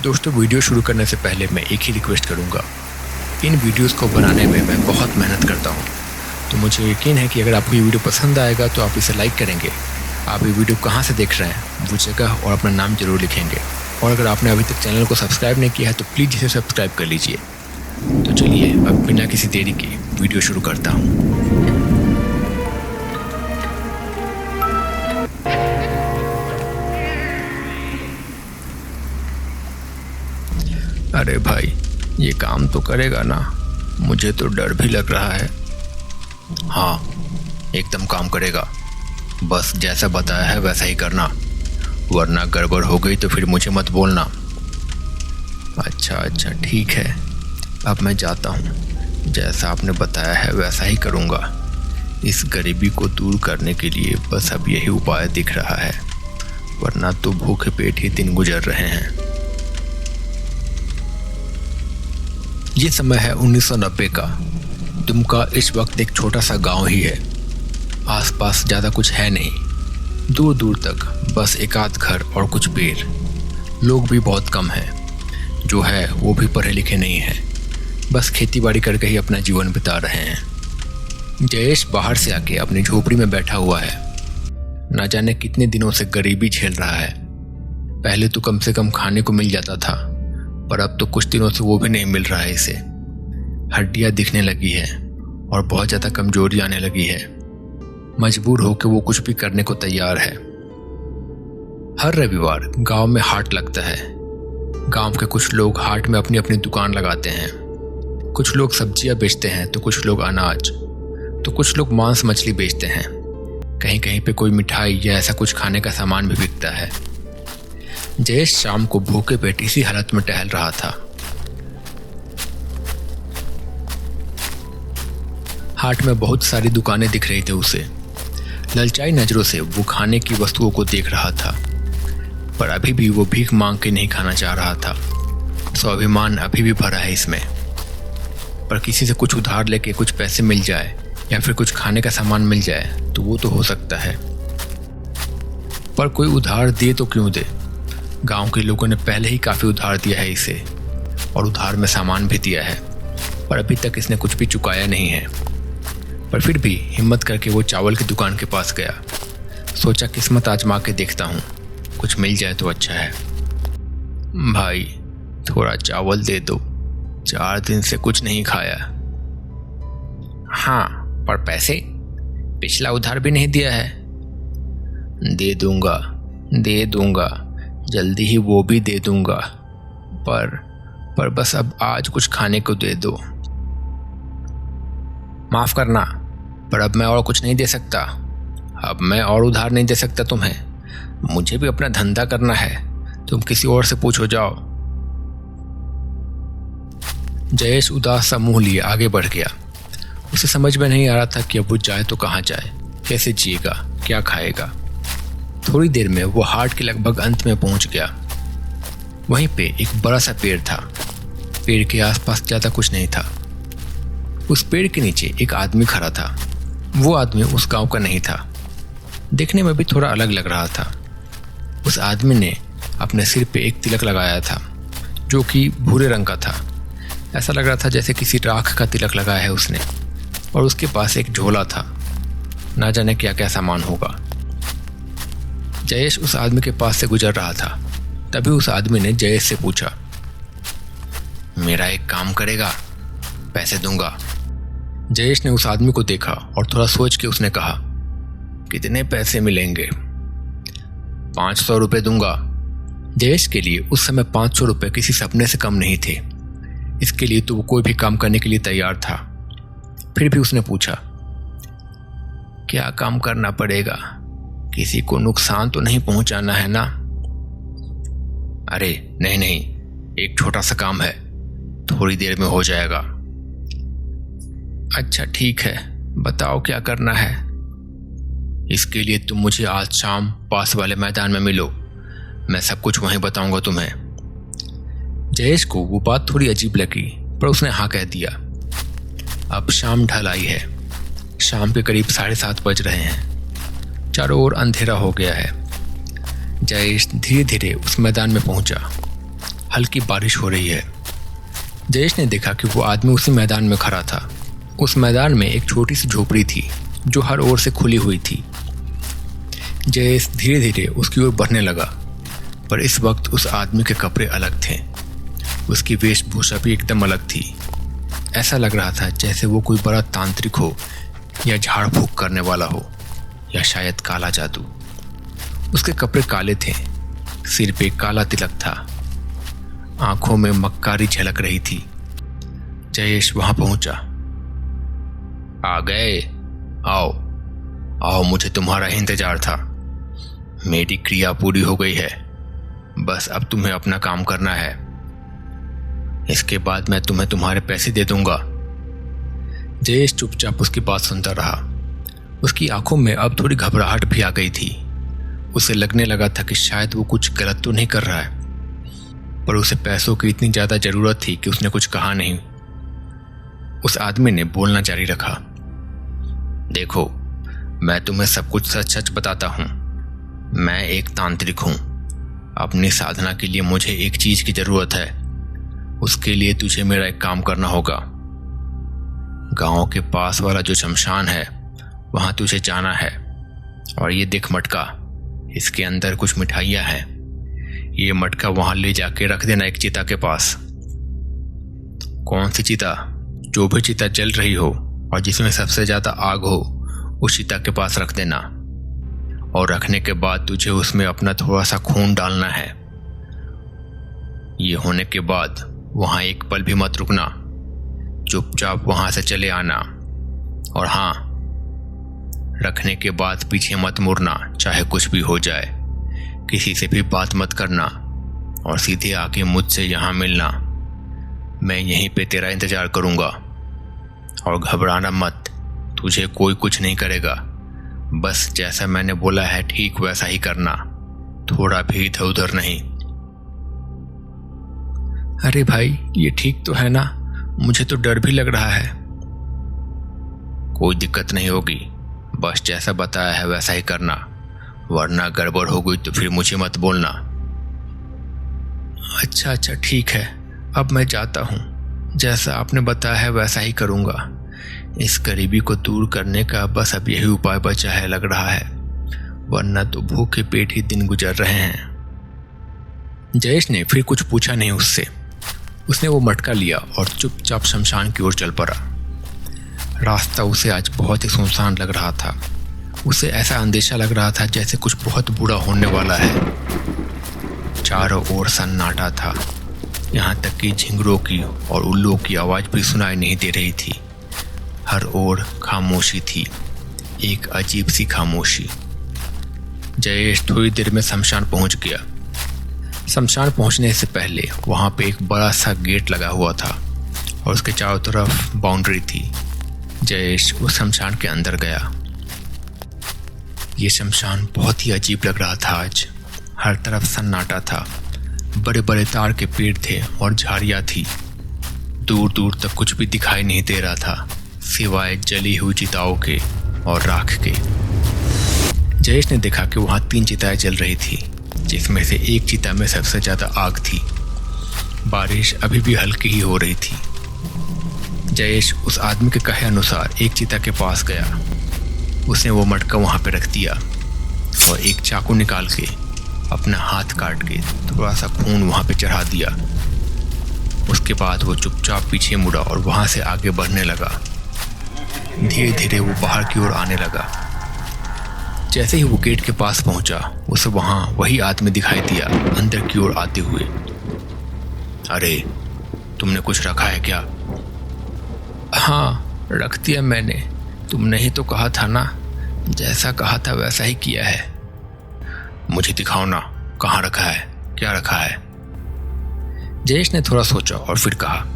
दोस्तों, वीडियो शुरू करने से पहले मैं एक ही रिक्वेस्ट करूंगा। इन वीडियोस को बनाने में मैं बहुत मेहनत करता हूं, तो मुझे यकीन है कि अगर आपको ये वीडियो पसंद आएगा तो आप इसे लाइक करेंगे। आप ये वीडियो कहां से देख रहे हैं, वो जगह और अपना नाम जरूर लिखेंगे। और अगर आपने अभी तक चैनल को सब्सक्राइब नहीं किया है तो प्लीज़ इसे सब्सक्राइब कर लीजिए। तो चलिए अब बिना किसी देरी के वीडियो शुरू करता हूँ। अरे भाई, ये काम तो करेगा ना? मुझे तो डर भी लग रहा है। हाँ, एकदम काम करेगा। बस जैसा बताया है वैसा ही करना, वरना गड़बड़ हो गई तो फिर मुझे मत बोलना। अच्छा ठीक है, अब मैं जाता हूँ। जैसा आपने बताया है वैसा ही करूँगा। इस गरीबी को दूर करने के लिए बस अब यही उपाय दिख रहा है, वरना तो भूखे पेट ही दिन गुजर रहे हैं। ये समय है 1990 का। दुमका इस वक्त एक छोटा सा गांव ही है। आसपास ज़्यादा कुछ है नहीं, दूर दूर तक बस एक आध घर और कुछ पेड़। लोग भी बहुत कम हैं, जो है वो भी पढ़े लिखे नहीं हैं, बस खेती बाड़ी करके ही अपना जीवन बिता रहे हैं। जयेश बाहर से आके अपनी झोपड़ी में बैठा हुआ है। ना जाने कितने दिनों से गरीबी झेल रहा है। पहले तो कम से कम खाने को मिल जाता था, पर अब तो कुछ दिनों से वो भी नहीं मिल रहा है इसे। हड्डियां दिखने लगी है और बहुत ज़्यादा कमजोरी आने लगी है। मजबूर होकर वो कुछ भी करने को तैयार है। हर रविवार गांव में हाट लगता है। गांव के कुछ लोग हाट में अपनी अपनी दुकान लगाते हैं। कुछ लोग सब्जियां बेचते हैं तो कुछ लोग अनाज, तो कुछ लोग मांस मछली बेचते हैं। कहीं कहीं पे कोई मिठाई या ऐसा कुछ खाने का सामान भी बिकता है। जयेश शाम को भूखे पेट इसी हालत में टहल रहा था। हाट में बहुत सारी दुकानें दिख रही थी उसे। ललचाई नजरों से वो खाने की वस्तुओं को देख रहा था, पर अभी भी वो भीख मांग के नहीं खाना चाह रहा था। स्वाभिमान अभी भी भरा है इसमें। पर किसी से कुछ उधार लेके कुछ पैसे मिल जाए या फिर कुछ खाने का सामान मिल जाए तो वो तो हो सकता है, पर कोई उधार दे तो क्यों दे? गांव के लोगों ने पहले ही काफी उधार दिया है इसे, और उधार में सामान भी दिया है, पर अभी तक इसने कुछ भी चुकाया नहीं है। पर फिर भी हिम्मत करके वो चावल की दुकान के पास गया। सोचा किस्मत आजमा के देखता हूँ, कुछ मिल जाए तो अच्छा है। भाई, थोड़ा चावल दे दो, 4 दिन से कुछ नहीं खाया। हाँ, पर पैसे? पिछला उधार भी नहीं दिया है। दे दूंगा, जल्दी ही वो भी दे दूंगा, पर बस अब आज कुछ खाने को दे दो। माफ करना, पर अब मैं और कुछ नहीं दे सकता। अब मैं और उधार नहीं दे सकता तुम्हें। मुझे भी अपना धंधा करना है, तुम किसी और से पूछो जाओ। जयेश उदास सा मुंह लिए आगे बढ़ गया। उसे समझ में नहीं आ रहा था कि अब वो जाए तो कहाँ जाए, कैसे जिएगा, क्या खाएगा। थोड़ी देर में वो हाट के लगभग अंत में पहुंच गया। वहीं पे एक बड़ा सा पेड़ था। पेड़ के आसपास ज्यादा कुछ नहीं था। उस पेड़ के नीचे एक आदमी खड़ा था। वो आदमी उस गांव का नहीं था, देखने में भी थोड़ा अलग लग रहा था। उस आदमी ने अपने सिर पे एक तिलक लगाया था, जो कि भूरे रंग का था। ऐसा लग रहा था जैसे किसी राख का तिलक लगाया है उसने। और उसके पास एक झोला था, ना जाने क्या क्या सामान होगा। जयेश उस आदमी के पास से गुजर रहा था। तभी उस आदमी ने जयेश से पूछा, मेरा एक काम करेगा? पैसे दूंगा। जयेश ने उस आदमी को देखा और थोड़ा सोच के उसने कहा, कितने पैसे मिलेंगे? 500 रुपये दूंगा। जयेश के लिए उस समय 500 रुपये किसी सपने से कम नहीं थे। इसके लिए तो वो कोई भी काम करने के लिए तैयार था। फिर भी उसने पूछा, क्या काम करना पड़ेगा? किसी को नुकसान तो नहीं पहुंचाना है ना? अरे नहीं, एक छोटा सा काम है, थोड़ी देर में हो जाएगा। अच्छा ठीक है, बताओ क्या करना है? इसके लिए तुम मुझे आज शाम पास वाले मैदान में मिलो, मैं सब कुछ वहीं बताऊंगा तुम्हें। जयेश को वो बात थोड़ी अजीब लगी, पर उसने हाँ कह दिया। अब शाम ढल आई है। शाम के करीब 7:30 बज रहे हैं। चारों ओर अंधेरा हो गया है। जयेश धीरे धीरे उस मैदान में पहुंचा। हल्की बारिश हो रही है। जयेश ने देखा कि वो आदमी उसी मैदान में खड़ा था। उस मैदान में एक छोटी सी झोपड़ी थी जो हर ओर से खुली हुई थी। जयेश धीरे धीरे उसकी ओर बढ़ने लगा, पर इस वक्त उस आदमी के कपड़े अलग थे। उसकी वेशभूषा भी एकदम अलग थी। ऐसा लग रहा था जैसे वो कोई बड़ा तांत्रिक हो या झाड़ फूक करने वाला हो, या शायद काला जादू। उसके कपड़े काले थे, सिर पे काला तिलक था, आंखों में मक्कारी झलक रही थी। जयेश वहां पहुंचा। आ गए? आओ आओ, मुझे तुम्हारा इंतजार था। मेरी क्रिया पूरी हो गई है, बस अब तुम्हें अपना काम करना है। इसके बाद मैं तुम्हें तुम्हारे पैसे दे दूंगा। जयेश चुपचाप उसकी बात सुनता रहा। उसकी आंखों में अब थोड़ी घबराहट भी आ गई थी। उसे लगने लगा था कि शायद वो कुछ गलत तो नहीं कर रहा है, पर उसे पैसों की इतनी ज्यादा जरूरत थी कि उसने कुछ कहा नहीं। उस आदमी ने बोलना जारी रखा। देखो, मैं तुम्हें सब कुछ सच सच बताता हूं। मैं एक तांत्रिक हूं। अपनी साधना के लिए मुझे एक चीज की जरूरत है। उसके लिए तुझे मेरा एक काम करना होगा। गांव के पास वाला जो शमशान है वहां तुझे जाना है, और ये देख मटका, इसके अंदर कुछ मिठाइयां हैं। ये मटका वहां ले जाके रख देना एक चिता के पास। कौन सी चिता? जो भी चिता जल रही हो और जिसमें सबसे ज्यादा आग हो, उस चिता के पास रख देना। और रखने के बाद तुझे उसमें अपना थोड़ा सा खून डालना है। ये होने के बाद वहां एक पल भी मत रुकना, चुपचाप वहां से चले आना। और हाँ, रखने के बाद पीछे मत मुड़ना, चाहे कुछ भी हो जाए। किसी से भी बात मत करना और सीधे आके मुझसे यहां मिलना। मैं यहीं पे तेरा इंतजार करूंगा। और घबराना मत, तुझे कोई कुछ नहीं करेगा। बस जैसा मैंने बोला है ठीक वैसा ही करना, थोड़ा भी इधर उधर नहीं। अरे भाई, ये ठीक तो है ना? मुझे तो डर भी लग रहा है। कोई दिक्कत नहीं होगी, बस जैसा बताया है वैसा ही करना, वरना गड़बड़ हो गई तो फिर मुझे मत बोलना। अच्छा अच्छा, ठीक है, अब मैं जाता हूँ। जैसा आपने बताया है वैसा ही करूँगा। इस गरीबी को दूर करने का बस अब यही उपाय बचा है लग रहा है, वरना तो भूखे पेट ही दिन गुजर रहे हैं। जयेश ने फिर कुछ पूछा नहीं उससे। उसने वो मटका लिया और चुपचाप शमशान की ओर चल पड़ा। रास्ता उसे आज बहुत ही सुनसान लग रहा था। उसे ऐसा अंदेशा लग रहा था जैसे कुछ बहुत बुरा होने वाला है। चारों ओर सन्नाटा था, यहाँ तक कि झिंगुरों की और उल्लुओं की आवाज भी सुनाई नहीं दे रही थी। हर ओर खामोशी थी, एक अजीब सी खामोशी। जयेश थोड़ी देर में शमशान पहुंच गया। शमशान पहुंचने से पहले वहां पे एक बड़ा सा गेट लगा हुआ था और उसके चारों तरफ बाउंड्री थी। जयेश उस शमशान के अंदर गया। ये शमशान बहुत ही अजीब लग रहा था आज। हर तरफ सन्नाटा था, बड़े बड़े ताड़ के पेड़ थे और झाड़ियां थी। दूर दूर तक कुछ भी दिखाई नहीं दे रहा था सिवाय जली हुई चिताओं के और राख के। जयेश ने देखा कि वहां 3 चिताएं जल रही थी, जिसमें से एक चिता में सबसे ज्यादा आग थी। बारिश अभी भी हल्की ही हो रही थी। जयेश उस आदमी के कहे अनुसार एक चिता के पास गया। उसने वो मटका वहां पे रख दिया और एक चाकू निकाल के अपना हाथ काट के थोड़ा सा खून वहां पे चढ़ा दिया। उसके बाद वो चुपचाप पीछे मुड़ा और वहां से आगे बढ़ने लगा। धीरे धीरे वो बाहर की ओर आने लगा। जैसे ही वो गेट के पास पहुंचा, उसे वहां वही आदमी दिखाई दिया अंदर की ओर आते हुए। अरे, तुमने कुछ रखा है क्या? हाँ, रख दिया मैंने। तुमने ही तो कहा था ना, जैसा कहा था वैसा ही किया है। मुझे दिखाओ ना, कहाँ रखा है, क्या रखा है? जयेश ने थोड़ा सोचा और फिर कहा,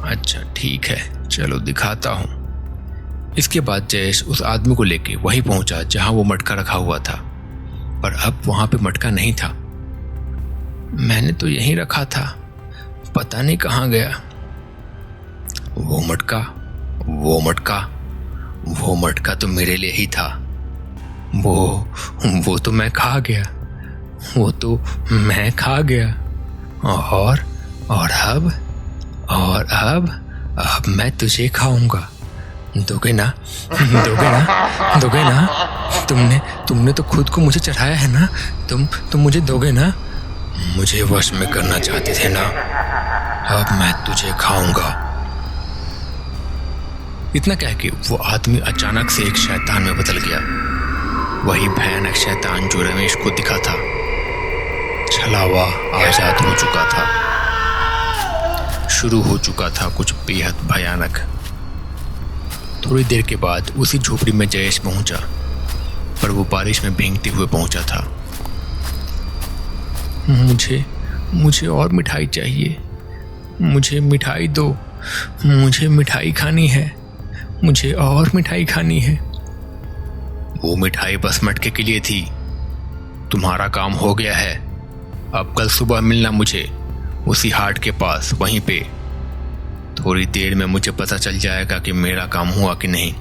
अच्छा ठीक है, चलो दिखाता हूँ। इसके बाद जयेश उस आदमी को लेके वहीं पहुंचा जहां वो मटका रखा हुआ था, पर अब वहां पे मटका नहीं था। मैंने तो यहीं रखा था, पता नहीं कहाँ गया। वो मटका तो मेरे लिए ही था। वो तो मैं खा गया। और अब मैं तुझे खाऊंगा। दोगे ना? तुमने तो खुद को मुझे चढ़ाया है ना। तुम मुझे दोगे ना? मुझे वश में करना चाहते थे ना। अब मैं तुझे खाऊंगा। इतना कह के वो आदमी अचानक से एक शैतान में बदल गया। वही भयानक शैतान जो रमेश को दिखा था। छलावा आजाद हो चुका था। शुरू हो चुका था कुछ बेहद भयानक। थोड़ी देर के बाद उसी झोपड़ी में जयेश पहुंचा, पर वो बारिश में भीगते हुए पहुंचा था। मुझे और मिठाई चाहिए। मुझे मिठाई दो। मुझे मिठाई खानी है। मुझे और मिठाई खानी है। वो मिठाई बस मटके के लिए थी। तुम्हारा काम हो गया है। अब कल सुबह मिलना मुझे उसी हाट के पास, वहीं पे। थोड़ी देर में मुझे पता चल जाएगा कि मेरा काम हुआ कि नहीं।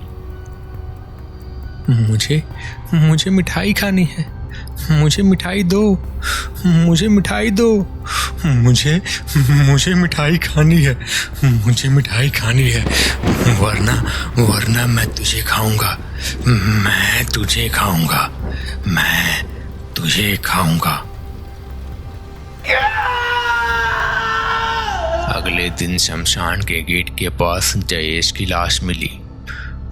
मुझे मिठाई खानी है। मुझे मिठाई दो। मुझे मिठाई दो। मुझे मिठाई खानी है। मुझे मिठाई खानी है। वरना मैं तुझे खाऊंगा। मैं तुझे खाऊंगा। मैं तुझे खाऊंगा। अगले दिन शमशान के गेट के पास जयेश की लाश मिली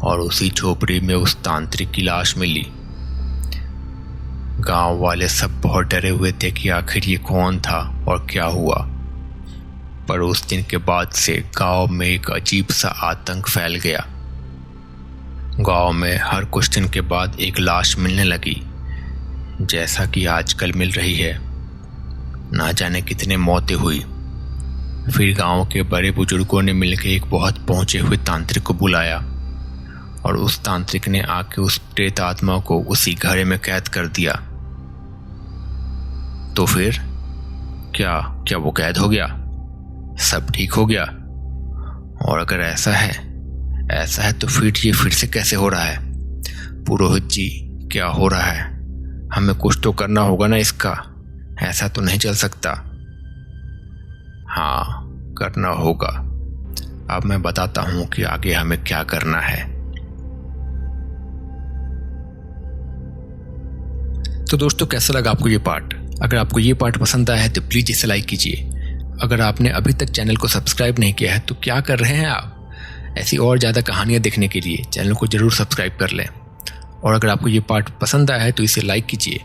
और उसी झोपड़ी में उस तांत्रिक की लाश मिली। गांव वाले सब बहुत डरे हुए थे कि आखिर ये कौन था और क्या हुआ। पर उस दिन के बाद से गांव में एक अजीब सा आतंक फैल गया। गांव में हर कुछ दिन के बाद एक लाश मिलने लगी, जैसा कि आजकल मिल रही है। ना जाने कितने मौतें हुई। फिर गांव के बड़े बुजुर्गों ने मिलकर एक बहुत पहुंचे हुए तांत्रिक को बुलाया और उस तांत्रिक ने आके उस प्रेत आत्मा को उसी घड़े में कैद कर दिया। तो फिर क्या वो कैद हो गया? सब ठीक हो गया? और अगर ऐसा है तो फिर ये फिर से कैसे हो रहा है? पुरोहित जी, क्या हो रहा है? हमें कुछ तो करना होगा ना इसका। ऐसा तो नहीं चल सकता। हाँ, करना होगा। अब मैं बताता हूं कि आगे हमें क्या करना है। तो दोस्तों, कैसा लगा आपको ये पार्ट? अगर आपको ये पार्ट पसंद आया है तो प्लीज इसे लाइक कीजिए। अगर आपने अभी तक चैनल को सब्सक्राइब नहीं किया है तो क्या कर रहे हैं आप? ऐसी और ज़्यादा कहानियां देखने के लिए चैनल को जरूर सब्सक्राइब कर लें। और अगर आपको ये पार्ट पसंद आया है तो इसे लाइक कीजिए।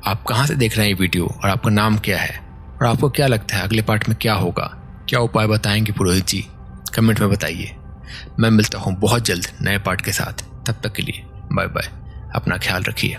आप कहाँ से देख रहे हैं ये वीडियो और आपका नाम क्या है और आपको क्या लगता है अगले पार्ट में क्या होगा? क्या उपाय बताएंगे पुरोहित जी? कमेंट में बताइए। मैं मिलता हूँ बहुत जल्द नए पार्ट के साथ। तब तक के लिए बाय बाय। अपना ख्याल रखिए।